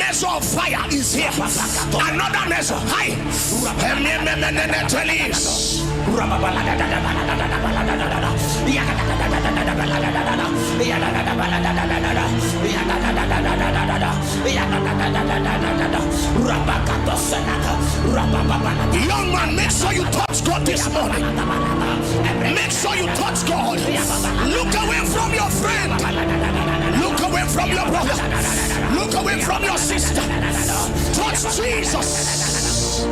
measure of fire is here. Another measure. Hi. Young man, make sure you touch God this morning. Make sure you touch God. Look away from your friend. Look away from your brother. Look away from your sister. Touch Jesus.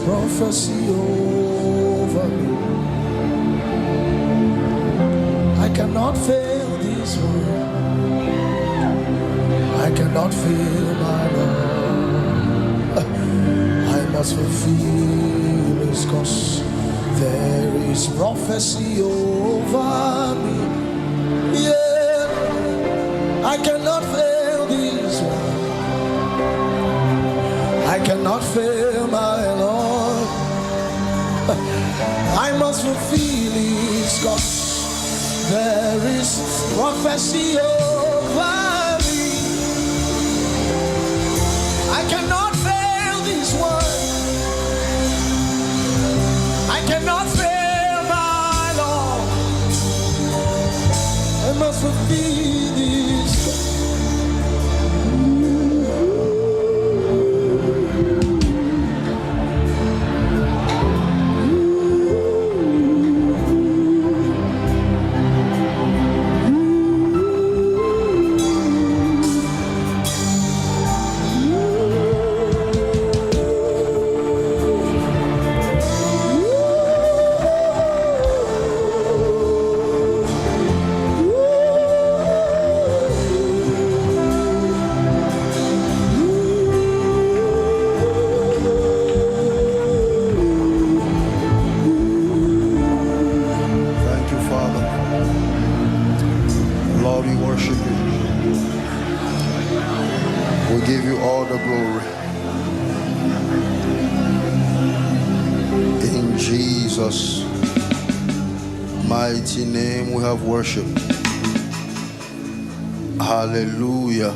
prophecy over me. I cannot fail this one. I cannot fail my Lord. I must fulfill His cause. There is prophecy over me. Yeah, I cannot fail this one. I cannot fail my Lord. I must fulfill His cause. There is prophecy over me. I cannot fail this one. I cannot fail my Lord. I must fulfill His cause. Jesus' mighty name we have worship. Hallelujah.